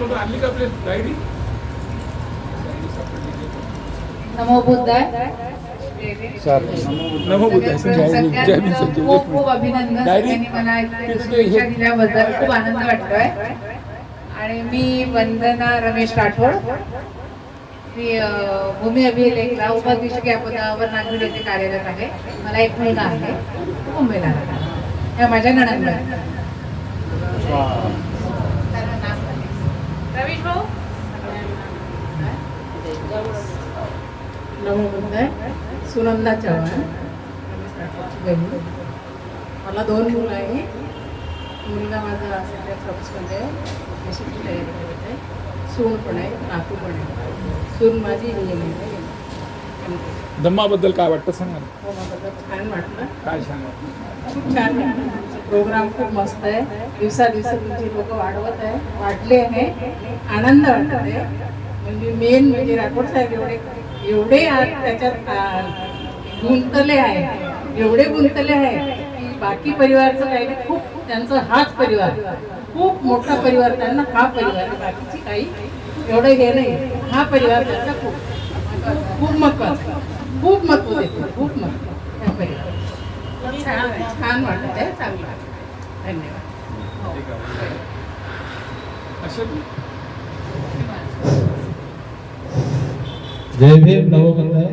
आणली का आपली डायरी? नमो बुद्धाय. नमो बुद्धाय. खूप खूप अभिनंदन. त्यांनी मला शुभेच्छा दिल्याबद्दल खूप आनंद वाटतोय. आणि मी वंदना रमेश राठोड. मी भूमी अभिलेखला उपाधीक्षक या पदावर नागपूर येथे कार्यरत आहे. मला एक मुलगा आहे, मुंबईला राहतो. या माझ्या नणंद रवीश भाऊ. नमो बुद्धाय. सुनंदा चव्हाण. मला 2 मुलं आहे. मुलगा माझा सध्या सर्व्हिसमध्ये अशी तयारी करत आहे. सून पण आहे, नातू पण आहे. सून माझी इंजिनियर आहे. धम्माबद्दल काय वाटतं सांगा. छान वाटलं. काय छान वाटलं? खूप छान वाटलं. प्रोग्राम खूप मस्त आहे. दिवसादिवस तुमची लोक वाढवत आहे, वाढले आहे. आनंद वाटत आहे. म्हणजे मेन म्हणजे राठोड साहेब एवढे आज त्याच्यात गुंतले आहे, एवढे गुंतले आहे की बाकी परिवारचं काही नाही. खूप त्यांचा हाच परिवार, खूप मोठा परिवार त्यांना. हा परिवार बाकीची काही एवढं हे नाही. हा परिवार त्यांचा खूप महत्वाचा, खूप महत्व देतो, खूप महत्व या परिवार. छान वाटत आहे, चांगलं वाटतं. धन्यवाद. जय भीम. नमो बुद्धाय.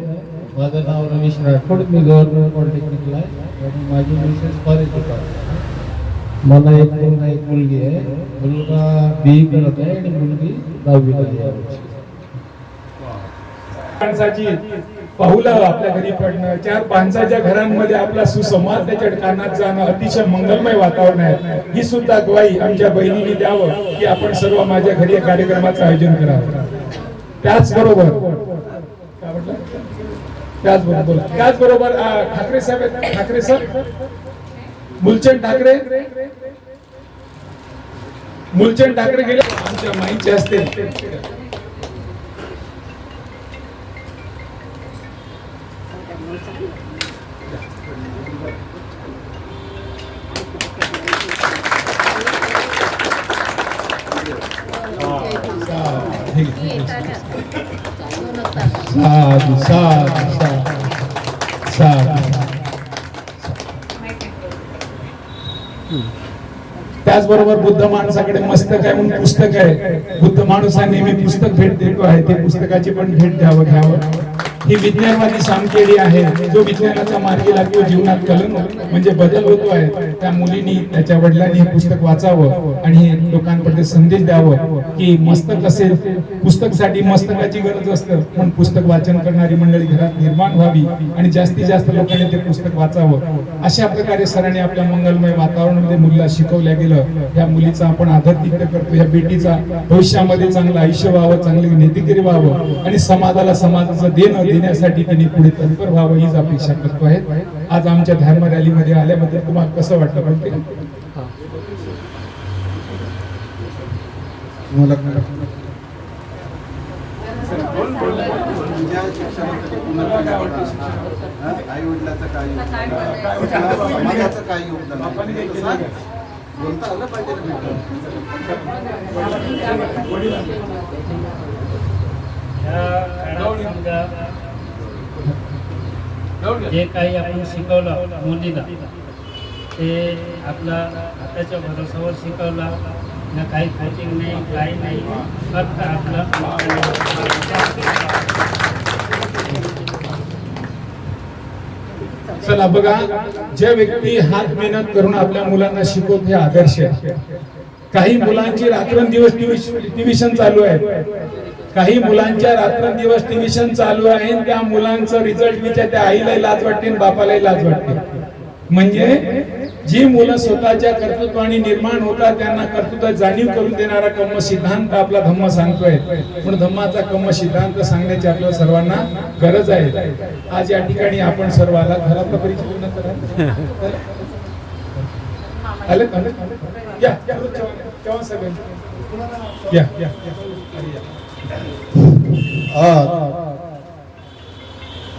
माझं नाव रमेश राठोड. मी गव्हर्नमेंट पॉलिटेक्निकला आहे आणि माझी मिसेस कॉलेज होतात. मला एक मुलगा एक मुलगी आहे. मुलगा BE करत आहे आणि मुलगी 10वीला आहे. माणसाची पाहुलं आपल्या घरी पडणं, 4 माणसाच्या घरांमध्ये आपला सुसंवाद त्याच्या कानात जाणं अतिशय मंगलमय वातावरण आहे. ही सुद्धा ग्वाही आमच्या बहिणींनी द्यावं की आपण सर्व माझ्या घरी या कार्यक्रमाचं आयोजन करावं. त्याचबरोबर ठाकरे साहेब, ठाकरे सर, मुलचंद ठाकरे गेले आमच्या माईचे असते. त्याचबरोबर बुद्ध माणसाकडे मस्तक आहे म्हणून पुस्तक आहे. बुद्ध माणसाने नेहमी पुस्तक भेट देतो आहे. ते पुस्तकाची पण भेट घ्यावं. ही विज्ञानवादी सामकेडी आहे. जो विज्ञानाच्या मार्गी लागतो जीवनात कलन म्हणजे बदल होतो आहे. त्या मुलीनी त्याच्या वडिलांनी हे पुस्तक वाचावं आणि लोकांपर्यंत संदेश द्यावं की मस्तक असेल, पुस्तकसाठी मस्तकाची गरज असतं, पण पुस्तक वाचन करणारी मंडळी घरात निर्माण व्हावी आणि जास्तीत जास्त लोकांनी ते पुस्तक वाचावं. अशा प्रकारे सरांनी आपल्या मंगलमय वातावरणामध्ये मुलीला शिकवल्या गेलं. या मुलीचा आपण आदर तिथे करतो. या बेटीचा भविष्यामध्ये चांगलं आयुष्य व्हावं, चांगली नेतेगिरी व्हावं आणि समाजाला समाजाचं देण्यासाठी त्यांनी पुढे तत्पर व्हावं हीच अपेक्षा करतो आहे. आज आमच्या धर्म रॅलीमध्ये आल्याबद्दल तुम्हाला कसं वाटलं? पण आई वडिलाचं काय समाजाचं काय योगदान बोलता आलं पाहिजे. जे काही आपण शिकवलं मुलीला ते आपला हाताच्या भरोसावर शिकवला ना. काही कोचिंग नाही, काही नाही. फक्त आपलं चला बघा, ज्या व्यक्ती हात मेहनत करून आपल्या मुलांना शिकवत हे आदर्श आहे. काही मुलांची रात्रंदिवस ट्युशन चालू आहे. काही मुलांच्या रात्रंदिवस ट्युशन चालू आहे. त्या मुलांचं रिझल्ट विचार त्या आईलाही लाज वाटते आणि बापालाही लाज वाटते. म्हणजे जी मुलं स्वतःच्या कर्तृत्वाने निर्माण होतात त्यांना कर्तृत्व जाणीव करून देणारा कम्म सिद्धांत आपला धम्म सांगतोय. पण धम्माचा कम्म सिद्धांत सांगण्याची आपल्या सर्वांना गरज आहे. आज या ठिकाणी आपण सर्वाला घरातला परिचय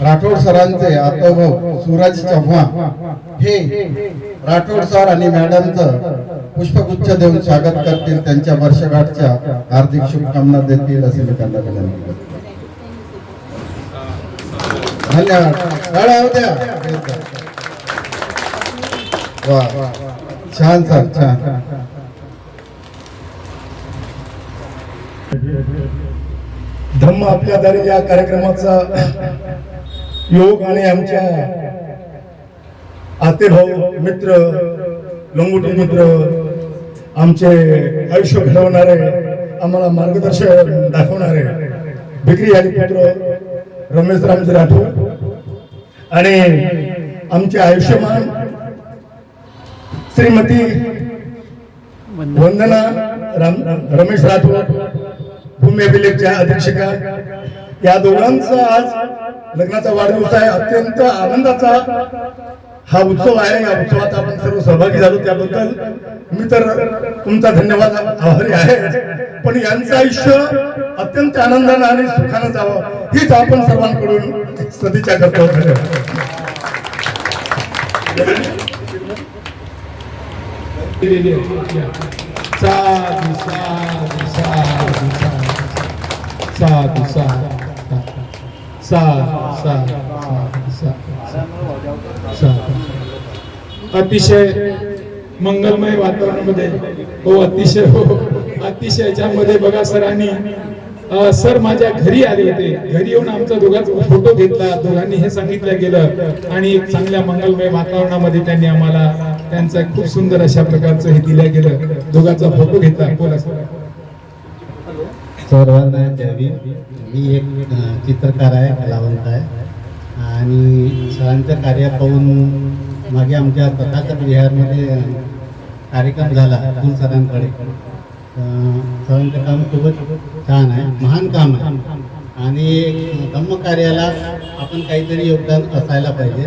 राठोड सरांचे आतोभाऊ सूरज चव्हाण हे राठोड सर आणि मॅडमचं पुष्पगुच्छ देऊन स्वागत करतील, त्यांच्या वर्षगाठच्या हार्दिक शुभकामना देतील असे मी त्यांना विनंती करतो. धन्यवाद. टाळ्या होऊ द्या. वा, छान सर, छान. धम्म आपल्या दारी या कार्यक्रमाचा योग आणि आमच्या आतेभाऊ मित्र, लंगोटी मित्र, आमचे आयुष्य घडवणारे, आम्हाला मार्गदर्शन दाखवणारे बिक्री आणि पुत्र रमेश रामजी राठोड आणि आमचे आयुष्यमान श्रीमती वंदना रमेश राठोड, भूमी अभिलेखच्या अधीक्षका, या दोघांचा आज लग्नाचा वाढदिवस आहे. अत्यंत आनंदाचा हा उत्सव आहे. या उत्सवात आपण सर्व सहभागी झालो त्याबद्दल मी तर तुमचा धन्यवाद आभारी आहे. पण यांचं आयुष्य अत्यंत आनंदानं आणि सुखानं जावं हीच आपण सर्वांकडून सदिच्छा करतो. साधू साधू साधू साधू साधू साधू. अतिशय मंगलमय वातावरणामध्ये अतिशय याच्यामध्ये बघा सरांनी सर माझ्या घरी आले होते. घरी येऊन आमचा दोघांचा फोटो घेतला. दोघांनी हे सांगितलं गेलं आणि एक चांगल्या मंगलमय वातावरणामध्ये त्यांनी आम्हाला त्यांचा खूप सुंदर अशा प्रकारचं हे दिलं गेलं. दोघांचा फोटो घेतला. बोला सर. सर्वांना जय भीम. मी एक चित्रकार आहे, कलावंत आहे आणि सरांचं कार्य पाहून मागे आमच्या तथागत विहारमध्ये कार्यक्रम झाला अतुल सरांकडे. सरांचं काम खूपच छान आहे, महान काम आहे आणि धम्म कार्याला आपण काहीतरी योगदान असायला पाहिजे.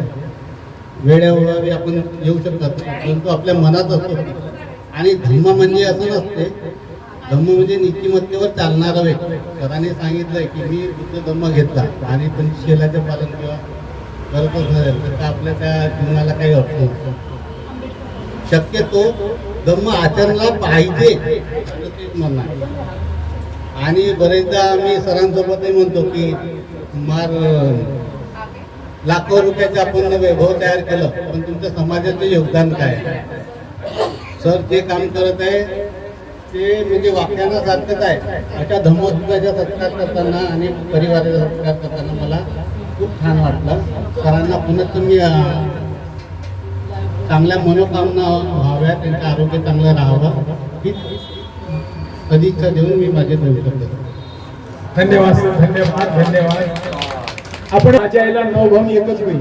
वेळेअभावी आपण येऊ शकतो परंतु आपल्या मनात असतो. आणि धम्म म्हणजे असं नसते, धम्म म्हणजे नीतिमत्तेवर चालणारा व्यक्ती. सरांनी सांगितलंय की मी तुझं धम्म घेतला आणि पंचशीलाचे पालन किंवा करतच नसेल तर आपल्या त्या जीवनाला काही अर्थ नसतो. शक्यतो धम्म आचरणाला पाहिजे असं तेच म्हणणं आहे. आणि बरेचदा आम्ही सरांसोबतही म्हणतो की लाखो रुपयाचं आपण वैभव तयार केलं पण तुमच्या समाजाचं योगदान काय? सर जे काम करत आहे ते म्हणजे वाक्यानं सार्थक आहे. अशा धम्मोत्सवाचा सत्कार करताना आणि परिवाराचा सत्कार करताना मला खूप छान वाटलं. सरांना पुन्हा तुम्ही चांगल्या मनोकामना व्हाव्या, त्यांचं आरोग्य चांगलं राहावं ही सदिच्छा देऊन मी माझे दोन करतो. धन्यवाद धन्यवाद धन्यवाद. आपण माझ्या आईला 9 भाऊ एकच होईल.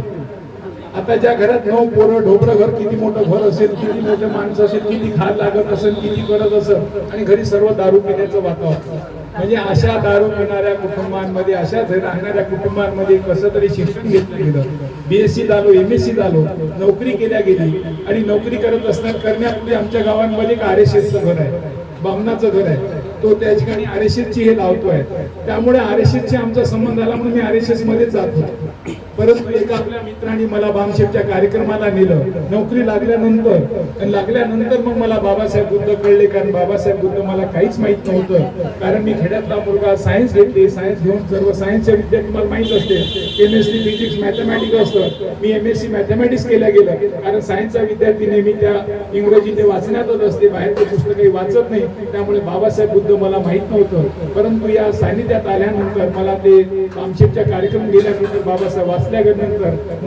आता ज्या घरात 9 पोरं ढोबळं घर, किती मोठं घर असेल, किती मोठं माणसं असेल, किती खाल लागत असेल, किती करत असेल आणि घरी सर्व दारू पिण्याचं वातावरण. म्हणजे अशा दारू पिणाऱ्या कुटुंबांमध्ये, अशा राहणाऱ्या कुटुंबांमध्ये कसं तरी शिक्षण घेतलं गेलं. BSc झालो, MSc झालो, नोकरी केल्या गेली आणि नोकरी करत करण्यापूर्वी आमच्या गावांमध्ये एक RSSचं घर आहे, बामणाचं घर आहे. तो त्या ठिकाणी RSSची हे लावतोय. त्यामुळे RSSची आमचा संबंध आला म्हणून मी RSS मध्ये जात होतो. परंतु एका आपल्या मित्रांनी मला बामशेपच्या कार्यक्रमाला नेलं. नोकरी लागल्यानंतर मग मला बाबासाहेब बुद्ध कळले. कारण बाबासाहेब बुद्ध मला काहीच माहित नव्हतं. कारण मी खेड्यातला मुलगा, सायन्स घेतले. सायन्स घेऊन सर्व सायन्सचे विद्यार्थी तुम्हाला माहित असते, केमिस्ट्री, फिजिक्स, मॅथमॅटिक्स असतं. मी MSc मॅथमॅटिक्स केल्या गेलं. कारण सायन्सचा विद्यार्थी नेहमी त्या इंग्रजी ते वाचण्यातच असते, बाहेरचे पुस्तक काही वाचत नाही. त्यामुळे बाबासाहेब बुद्ध मला माहित नव्हतं. परंतु या सानिध्यात आल्यानंतर मला ते बामशेपच्या कार्यक्रम गेल्यानंतर बाबासाहेब वाचल्यानंतर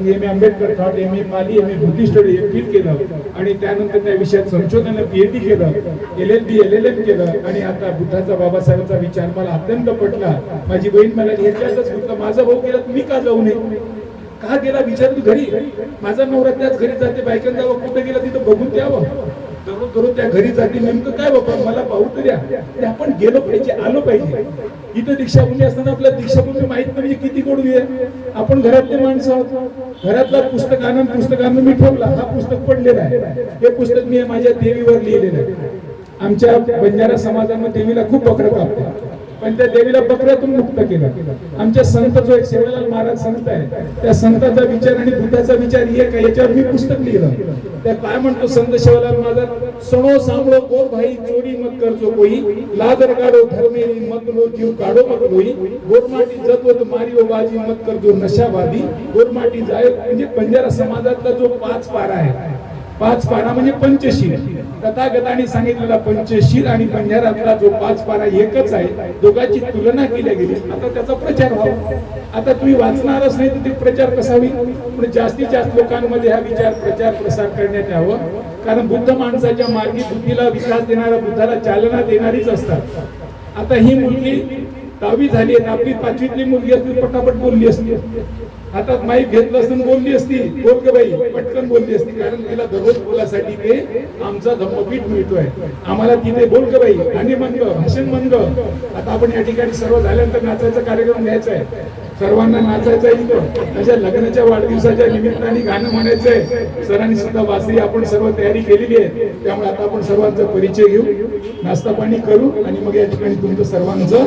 MA Ambedkar thought, MA Pali, MA Buddhist MPhil केलं आणि त्यानंतर त्या विषयात संशोधन PhD केलं, LLB LLM केलं आणि आता बुद्धाचा बाबासाहेबांचा विचार मला अत्यंत पटला. माझी बहीण मला ह्याच्यातच म्हटलं, माझा भाऊ गेला तुम्ही का जाऊ नये? का गेला विचार तू घरी? माझा नवरा त्याच घरी जाते, बायकांना कुठे गेला तिथं बघून द्यावं. दररोज त्या घरी जाते. नेमकं काय बाबा मला पाहू तर द्या. आपण गेलो पाहिजे, आलो पाहिजे. इथं दीक्षाभूमी असताना आपल्या दीक्षाभूमी माहित नाही म्हणजे किती कडू आहे. आपण घरातले माणसं आहोत. घरातला पुस्तकानं मी ठेवला. हा पुस्तक पडलेला आहे. हे पुस्तक मी माझ्या देवीवर लिहिलेलं आहे. आमच्या बंजारा समाजामध्ये देवीला खूप बकरं कापतात. पण त्या देवीला बकऱ्यातून मुक्त केलं. आमचे संत जो एक सेवालाल महाराज संत आहे, त्या संताचा विचार आणि बुद्धाचा विचार एक आहे. याच्यावर मी पुस्तक लिहिलं. त्या काय म्हणतो संत सेवालाल महाराज, सणो सांभळो गोर भाई चोरी मत करजो कोई, लादर काढो धर्मेरी मत लो जीव काढो मत कोई, गोरमाटी जतवत मारियो बाजी मत करजो नशावादी, गोरमाटी जाय. म्हणजे बंजारा समाजातला जो 5 पारा आहे, 5 पारा म्हणजे पंचशील. तथागतांनी सांगितलेला पंचशील आणि बंजारातला जो 5 पारा एकच आहे. दोघांची तुलना केली गेली. आता त्याचा प्रचार व्हावा. आता तुम्ही वाचणारच नाही तर ते प्रचार कसा होईल. पण जास्तीत जास्त लोकांमध्ये हा विचार प्रचार प्रसार करण्यात यावं. कारण बुद्ध माणसाच्या मार्गी बुद्धीला विकास देणारा, बुद्धाला चालना देणारीच असतात. आता ही मुलगी 10वी झाली आहे, आपली 5वीतली मुलगी असती पटापट बोलली असती. हातात माईक घेतलं असतं बोलली असती, बोल ग बाई, पटकन बोलली असती. कारण तिला दररोज बोलासाठी ते आमचा धम्मपीठ मिळतोय. आम्हाला तिथे बोल ग बाई, गाणी म्हण ग, भाषण म्हण ग. आता आपण या ठिकाणी सर्व झाल्यानंतर नाचायचा कार्यक्रम घ्यायचा आहे. सर्वांना नाचायचं आहे इथं. त्याच्या लग्नाच्या वाढदिवसाच्या निमित्ताने गाणं म्हणायचंय. सरांनी सुद्धा वाचली, आपण सर्व तयारी केलेली आहे. त्यामुळे आता आपण सर्वांचा परिचय घेऊ, नाश्ता पाणी करू आणि मग या ठिकाणी तुमचं सर्वांचं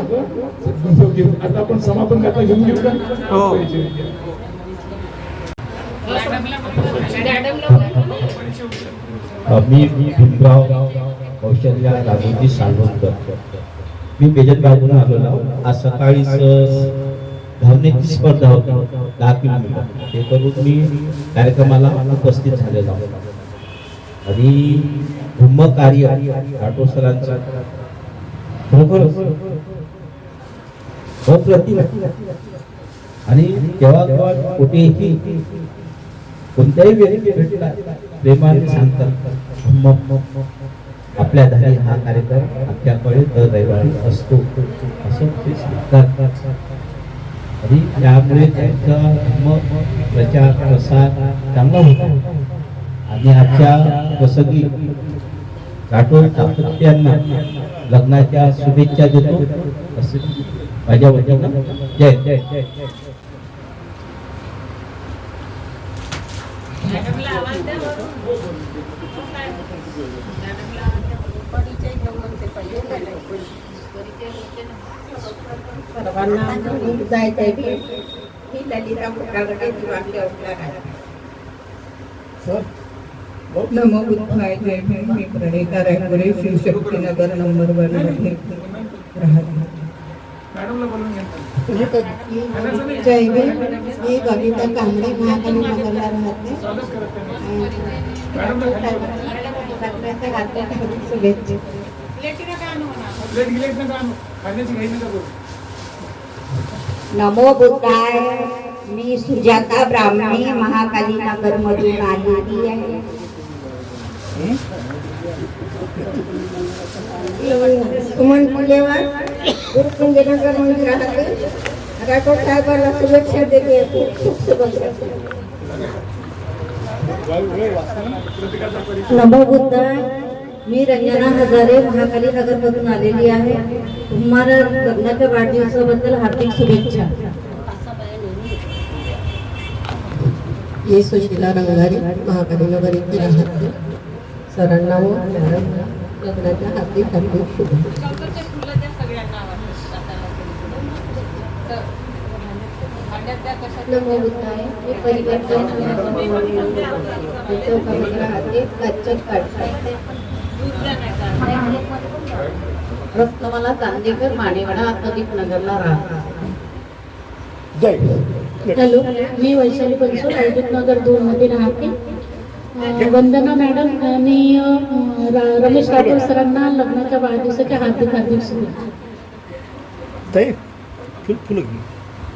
घेऊ. आता आपण समापन गाथा घेऊन घेऊ का? परिचय घेऊ. मी भीमराव कौशल्या राघोजी सालवणकर. मी बेजतगावहून आलेलो. आज सकाळीच धावण्याची स्पर्धा होती 10 किलोमीटर. ते करून मी कार्यक्रमाला उपस्थित झालेलो आणि धम्म कार्य राठोड सरांचं खरोखर अप्रतिम. आणि जेव्हा कुठेही कोणत्याही व्यक्ती भेटला प्रेमाने सांगतात आपल्या धारी हा कार्यक्रम आमच्याकडे दर रविवारी असतो असं ते सांगतात. आणि त्यामुळे त्यांचा धर्म प्रचार प्रसार चांगला होता. आणि आजच्या प्रसंगी राठोड दाम्पत्यांना लग्नाच्या शुभेच्छा देतो असे माझ्या वतीनं. जय जय जय. सर्वांना जायचं आहे. ही ललिता फुटागटाची वाक्य असणार आहे. नमो बुद्धाय जय भीम. मी प्रणिता रायपुरे शिवशक्तीनगर नंबर 1 मध्ये राहते. जय भीम. मी कविता कांबळे महाकाली नगरला राहते. शुभेच्छा. नमो बुद्धाय. मी सुजाता ब्राह्मणी महाकाली नगर मधून आलेली आहे. सुमन पुलेवर गुरुकुंजनगर मध्ये राहते. राठोड साहेबांना शुभेच्छा देते. नमो बुद्धाय. मी रंजना हजारे महाकाली नगर मधून आलेली आहे. तुम्हाला लग्नाच्या वाढदिवसाबद्दल हार्दिक शुभेच्छा. मी सुशीला रंगारी महाकाली नगर येथे राहते. सरांना व लग्नाच्या हार्दिक शुभेच्छा. नमो बुद्धाय. मी परिवर्तन राहते. रत्नमाला चांदेकर मानेवाडा आत्मदीप नगरला राहते. हॅलो. मी वैशाली बनसोड अवधूत नगर 2 मध्ये राहते. वंदना मॅडम. मी रमेश राठोड सरांना लग्नाच्या वाढदिवसाच्या हार्दिक शुभेच्छा.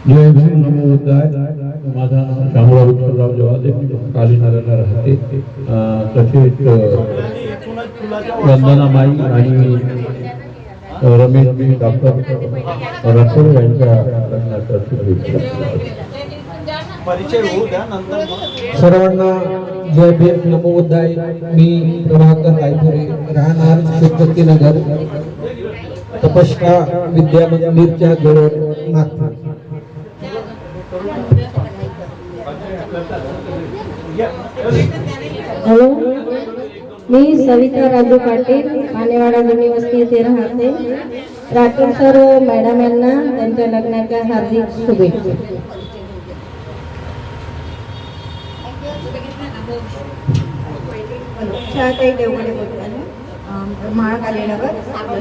जय भीम. नमो बुद्धाय. माझा नाव शामराव विठ्ठलराव जवादे. कालीनगरला राहते. तसेच वंदनाबाई आणि रमेशजी डॉक्टर राठोड यांच्या लग्नाच्या शुभेच्छा. सर्वांना जय भीम. नमो बुद्धाय. मी प्रभाकर रायपुरे राहणार शिवशक्तीनगर तपस्या विद्या मंदिरच्या जवळ नागपूर. हॅलो. मी सविता राजू पाटील मानेवाडा जुनी वस्ती येथे राहते. राठोड सर मॅडम यांना त्यांच्या लग्नाच्या हार्दिक शुभेच्छा. शाळाताई देवगडे बोलतात, महाकालीनगर.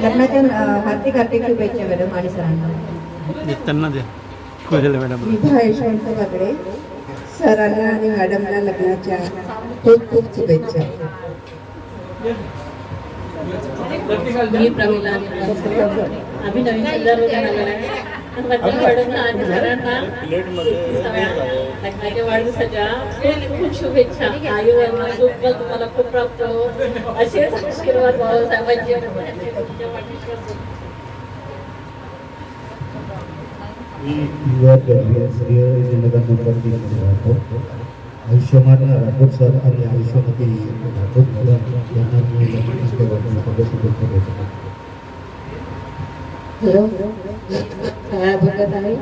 लग्नाच्या हार्दिक हार्दिक शुभेच्छा मॅडम आणि सरांना. त्यांना द्या कोरेला मॅडम. विभा यशवंत बागडे सरांना आणि मॅडमला लग्नाच्या खूप खूप शुभेच्छा. मी प्रमिला आम्ही नवीन लग्नाच्या वाढदिवसाच्या खूप खूप शुभेच्छा. आयुर्वेद सुख तुम्हाला खूप प्राप्त हो, असेच आशीर्वाद बाबासाहेबांचे. आयुष्यमान राठोड सर आणि आयुष्यमती राठोड मॅडम यांना मी लग्नाच्या वाढदिवसाच्या शुभेच्छा देतो. छाया भगत आहे,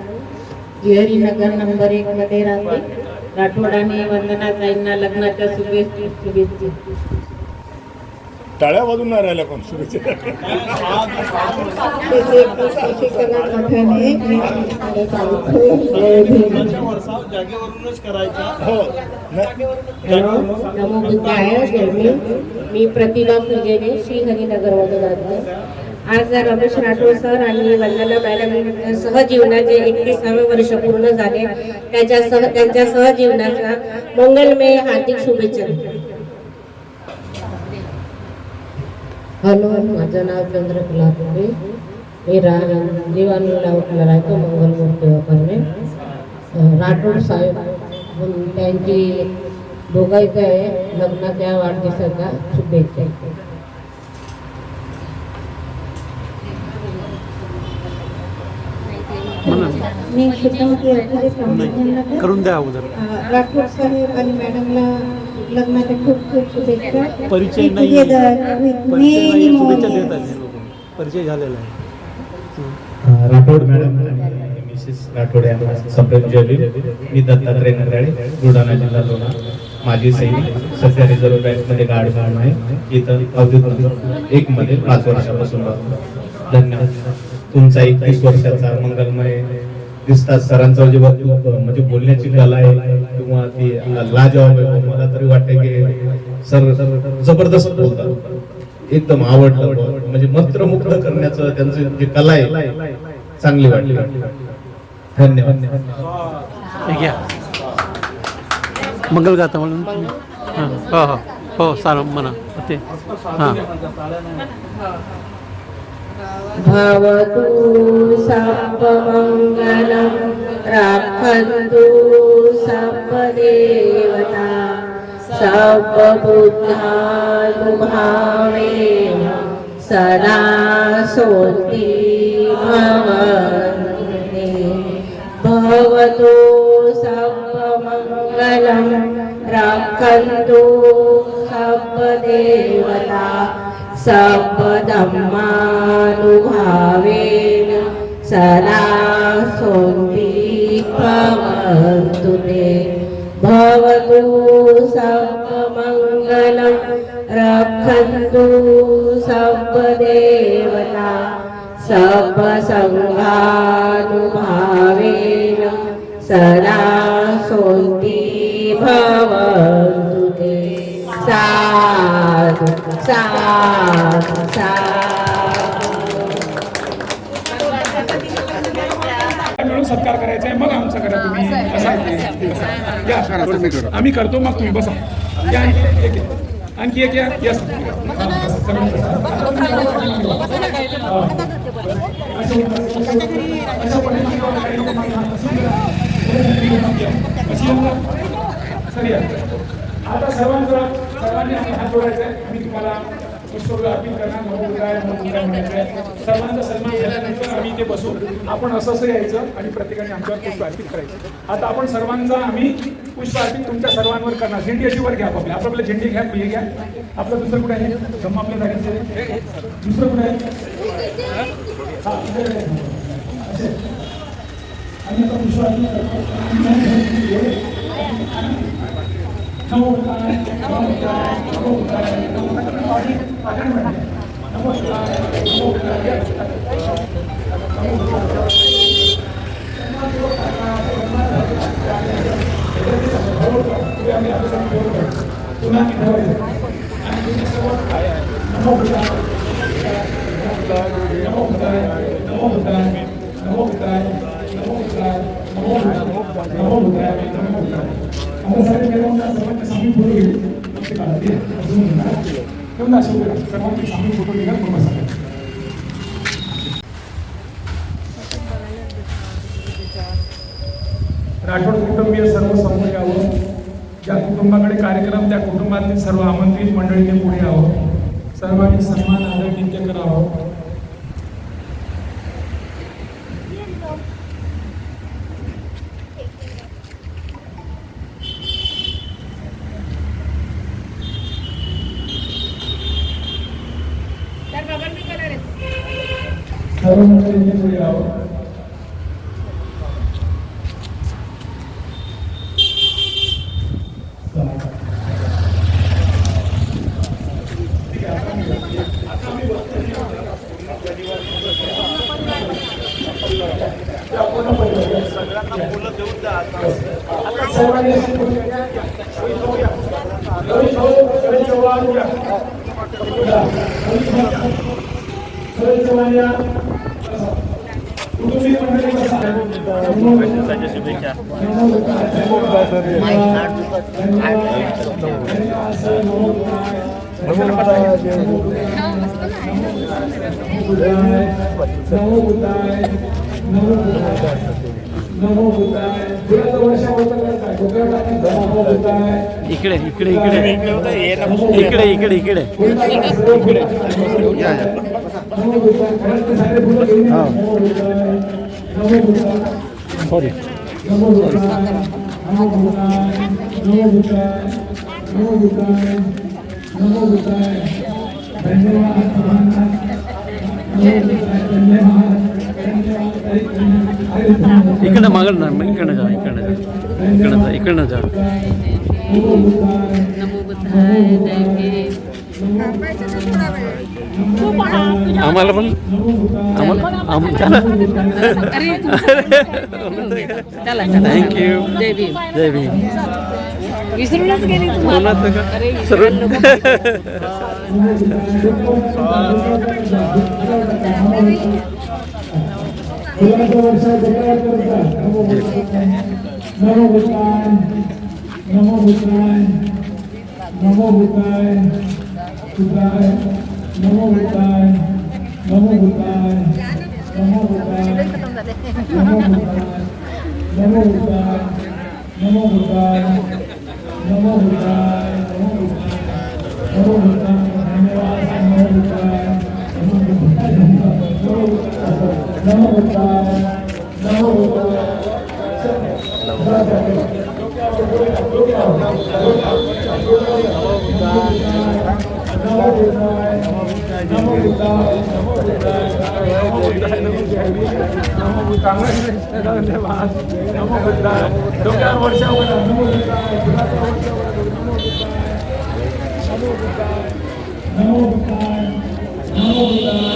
जिहरी नगर नंबर 1 मध्ये राहते. राठोड आणि वंदना ताईंना लग्नाच्या शुभेच्छा. टाळ्या वाजून नाही राहिल्या पण शुभेच्छा. नमो बुद्धाय. मी प्रतिभा फुलजेने श्रीहरिनगर मधून राहते. आज रमेश राठोड सर आणि वंदना मॅडम सहजीवनाचे 31वे वर्ष पूर्ण झाले. त्यांच्या सहजीवनाचा मंगलमय हार्दिक शुभेच्छा. हॅलो, माझं नाव चंद्रकला फुले. मी दिवाणीला राहतो, मंगलमूर्ती वापरणे. राठोड साहेब त्यांची दोघांच्या लग्नाच्या वाढदिवसाच्या शुभेच्छा. मी करून द्या अगोदर. राठोड साहेब आणि मॅडमला लग्नाच्या खूप खूप शुभेच्छा. परिचय नाही, शुभेच्छा देत आहेत परिचय झालेला आहे. राठोड मॅडम आणि मिसेस राठोड यांना सप्रेम जयवीर. मी दत्तात्रय नगराळे, बुलढाणा जिल्हा लोणा. माझी सैनिक सध्या रिझर्व्ह बँकमध्ये गाडी काम आहे. इथं औद्योगिक 1 मध्ये 5 वर्षापासून राहतो. धन्यवाद. तुमचा 21 वर्षाचा मंगलमय दिसतात. सरांचं जे म्हणजे बोलण्याची कला आहे किंवा ती लाजवाब आहे. मला तरी वाटतं की सर जबरदस्त बोलतात. एकदम आवडलं, म्हणजे मंत्रमुग्ध करण्याचं त्यांचं जे कला आहे चांगली वाटली. धन्यवाद. घ्या मंगलगाथा म्हणून. हो हो हो, सार म्हणा ते. हां. भवतु सर्वमङ्गलं रक्षन्तु सर्वदेवता सर्वबुद्धानुभावेन सदा सोऽस्ति भवतु सर्वमङ्गलं रक्षन्तु सर्वदेवता सर्वधर्मानुभावेन सदा सोऽस्ति भवन्तु ते. भवतु सर्वमङ्गलं रक्षन्तु सर्वदेवता सर्वसङ्घानुभावेन सदा सोऽस्ति भवन्तु ते. साधु साधु मिळून सत्कार करायचा आहे, मग आमचं करा तुम्ही. असं आम्ही करतो, मग तुम्ही बसा. या आणखी एक या. यस, आता सर्वांनी हात जोडायचा आहे. आम्ही तुम्हाला पुष्प अर्पित करणार. सर्वांचा सन्मान झाल्यानंतर आम्ही ते बसू. आपण असं यायचं आणि प्रत्येकाने आमच्यावर पुष्प अर्पित करायचं. आता आपण सर्वांचा आम्ही पुष्प अर्पित तुमच्या सर्वांवर करणार. झेंडी अशी वर घ्या. आपल्याला झेंडी घ्या, हे घ्या. आपलं दुसरं कुठे आहे? जम्मा आपल्या जागेचे दुसरं कुठे आहे? आणि आता पुष्प नमस्कार. पुन्हा मी ठेवायचं आणि तुम्ही सर्व नमो बुद्धाय, नमो बुद्धाय, नमो बुद्धाय, नमो बुद्धाय, नमो बुद्धाय, नमो बुद्धाय, नमो बुद्धाय, नमो बुद्धाय. आता सगळे मिळून सर्वांचे सामील फोटो घेऊ. सर्वांचे सामील फोटो घेऊन पूर्ण सगळे राठोड कुटुंबीय सर्व समोर यावं. ज्या कुटुंबाकडे कार्यक्रम त्या कुटुंबातील सर्व आमंत्रित मंडळीने पुढे यावं. सर्वांनी सन्मान आदर नित्य करावं. सर्व मंडळीने पुढे यावं. इकडे इकडे इकडे इकडे इकडे इकडे सॉरी इकडे मागल ना इकडे जा इकडे जा इकडे जा इकडे जा. आम्हाला पण थँक्यू. जय भीम. जय भीम. विसरूनच गेली तुम्हाला. नमो बुद्धाय, नमो बुद्धाय, नमो बुद्धाय, बुद्धाय, नमो बुद्धाय, नमो बुद्धाय, नमो बुद्धाय, नमो बुद्धाय, नमो बुद्धाय, नमो बुद्धाय, नमो बुद्धाय, नमो बुद्धाय, धन्यवाद. नमो बुद्धाय, नमो बुद्धाय, नमो बुद्धाय, नमो बुद्धाय.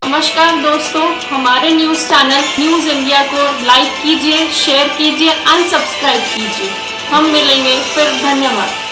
नमस्कार दोस्तों, हमारे न्यूज़ चैनल न्यूज़ इंडिया को लाइक कीजिए, शेयर कीजिए, अनसब्सक्राइब कीजिए। हम मिलेंगे फिर। धन्यवाद।